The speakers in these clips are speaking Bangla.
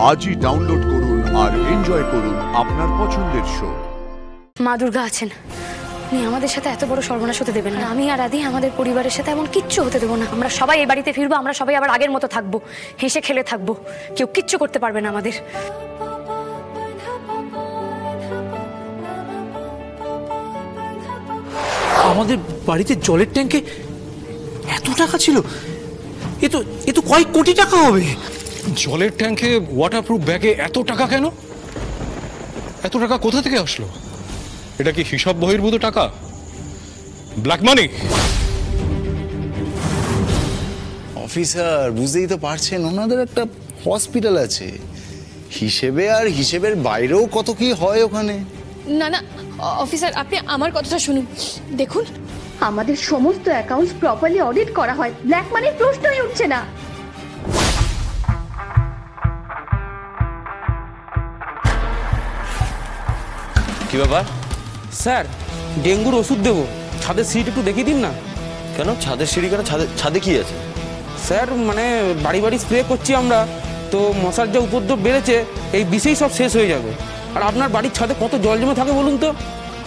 আজই ডাউনলোড করুন আর এনজয় করুন আপনার পছন্দের শো। মা দুর্গা আছেন, উনি আমাদের সাথে এত বড় সর্বনাশ হতে দেবেন না। আমি আর আদি আমাদের পরিবারের সাথে এমন কিচ্ছু হতে দেবো না। আমরা সবাই এই বাড়িতে ফিরবো, আমরা সবাই আবার আগের মতো থাকবো, হেসে খেলে থাকবো, কেউ কিচ্ছু করতে পারবে না আমাদের। আমাদের বাড়িতে জলের ট্যাঙ্কে এত টাকা ছিল? এ তো কয়েক কোটি টাকা হবে। জলের ট্যাঙ্কে ওয়াটারপ্রুফ ব্যাগে এত টাকা কেন? এত টাকা কোথা থেকে আসলো? এটা কি হিসাব বহির্ভূত টাকা? Black money? অফিসার বুঝতেই তো পারছেন, ওনাদের একটা হসপিটাল আছে, হিসেবে আর হিসেবের বাইরেও কত কি হয় ওখানে। না না অফিসার, আপনি আমার কথাটা শুনুন। দেখুন, আমাদের সমস্ত অ্যাকাউন্টস প্রপারলি অডিট করা হয়, ব্ল্যাক মানির প্রশ্নই উঠছে না। কি ব্যাপার স্যার, ডেঙ্গুর ওষুধ দেবো, ছাদের সিট একটু দেখিয়ে দিন না। কেন ছাদের সিঁড়ি কেন? ছাদে কি আছে? স্যার মানে বাড়ি বাড়ি স্প্রে করছি আমরা, তো মশার যে উপদ্রব বেড়েছে এই বিষেই সব শেষ হয়ে যাবে। আর আপনার বাড়ির ছাদে কত জল জমে থাকে বলুন তো,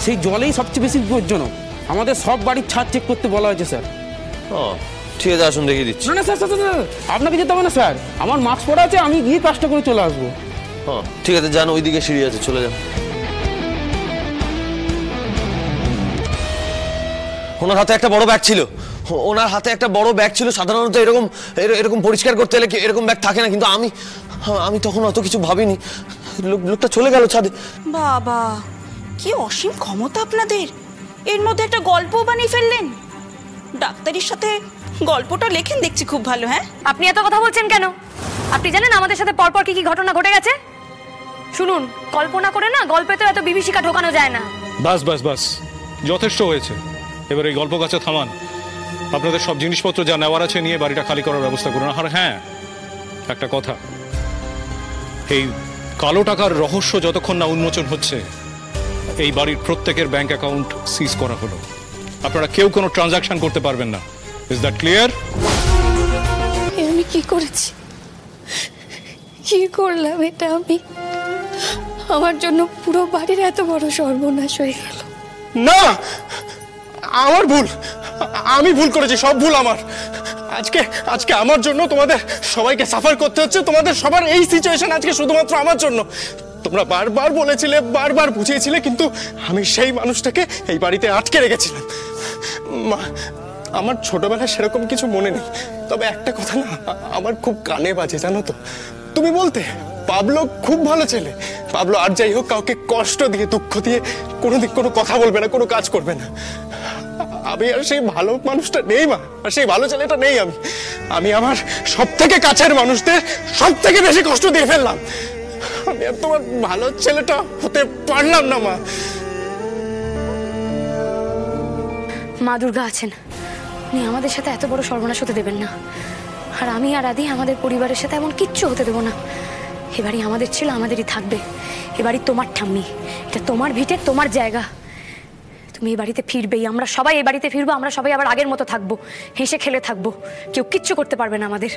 সেই জলেই সবচেয়ে বেশি বিপজ্জনক। আমাদের সব বাড়ির ছাদ চেক করতে বলা হয়েছে স্যার। ও ঠিক আছে, আসুন দেখিয়ে দিচ্ছি। না না স্যার, আপনাকে যেতে হবে না স্যার, আমার মাস্ক পরা আছে, আমি গিয়ে কাজটা করে চলে আসবো। হ্যাঁ ঠিক আছে, যান, ওইদিকে সিঁড়ি আছে, চলে যান। ওনার হাতে একটা বড় ব্যাগ ছিল, সাধারণত এরকম পরিষ্কার করতে হলে এরকম ব্যাগ থাকে না, কিন্তু আমি তখন অত কিছু ভাবিনি। লোকটা চলে গেল ছাদে। বাবা, কি অসীম ক্ষমতা আপনাদের! এর মধ্যে একটা গল্প বানিয়ে ফেললেন। ডাক্তারের সাথে গল্পটা লেখেন দেখছি, খুব ভালো। হ্যাঁ, আপনি এত কথা বলছেন কেন? আপনি জানেন আমাদের সাথে পরপর কি কি ঘটনা ঘটে গেছে? শুনুন, কল্পনা করে না গল্পে তো এত বিভীষিকা ঢোকানো যায় না। বাস যথেষ্ট হয়েছে। এবার এই গল্প গাছে থামান। আপনাদের সব জিনিসপত্র যা নেওয়ার আছে নিয়ে বাড়িটা খালি করার ব্যবস্থা করুন। আর হ্যাঁ, একটা কথা, এই কালো টাকার রহস্য যতক্ষণ না উন্মোচন হচ্ছে, এই বাড়ির প্রত্যেকের ব্যাংক অ্যাকাউন্ট সিজ করা হলো। আপনারা কেউ কোনো ট্রানজাকশন করতে পারবেন না। Is that clear? আমি কি করেছি, কি করলাম এটা? আমার জন্য পুরো বাড়ির এত বড় সর্বনাশ হয়ে গেল। না, আমার ভুল, আমি ভুল করেছি, সব ভুল আমার। আজকে আমার জন্য তোমাদের সবাইকে সাফার করতে হচ্ছে। তোমাদের সবার এই সিচুয়েশন আজকে শুধুমাত্র আমার জন্য। তোমরা বারবার বলেছিলে, বারবার বুঝিয়েছিলে, কিন্তু আমি সেই মানুষটাকে এই বাড়িতে আটকে রেখেছিলাম। আমার ছোটবেলায় সেরকম কিছু মনে নেই, তবে একটা কথা না আমার খুব কানে বাজে, জানো তো? তুমি বলতে পাবলো খুব ভালো ছেলে। পাবলো আর যাই হোক কাউকে কষ্ট দিয়ে, দুঃখ দিয়ে কোনোদিন কোনো কথা বলবে না, কোনো কাজ করবে না। আমি আর সেই ভালো মানুষটা নেই, মা, আর সেই ভালো ছেলেটা নেই। আমি আমার সব থেকে কাছের মানুষদের সব থেকে বেশি কষ্ট দিয়ে ফেললাম। আমি আর তোমার ভালো ছেলেটা হতে পারলাম না, মা। মা দুর্গা আছেন, উনি আমাদের সাথে এত বড় সর্বনাশ হতে দেবেন না। আর আমি আর আদি আমাদের পরিবারের সাথে এমন কিচ্ছু হতে দেবো না। এ বাড়ি আমাদের ছিল, আমাদেরই থাকবে। এ বাড়ি তোমার ঠাম্মি, এটা তোমার ভিটে, তোমার জায়গা। তুমি এই বাড়িতে ফিরবেই, আমরা সবাই এই বাড়িতে ফিরবো, আমরা সবাই আবার আগের মতো থাকবো, হেসে খেলে থাকবো, কেউ কিচ্ছু করতে পারবে না আমাদের।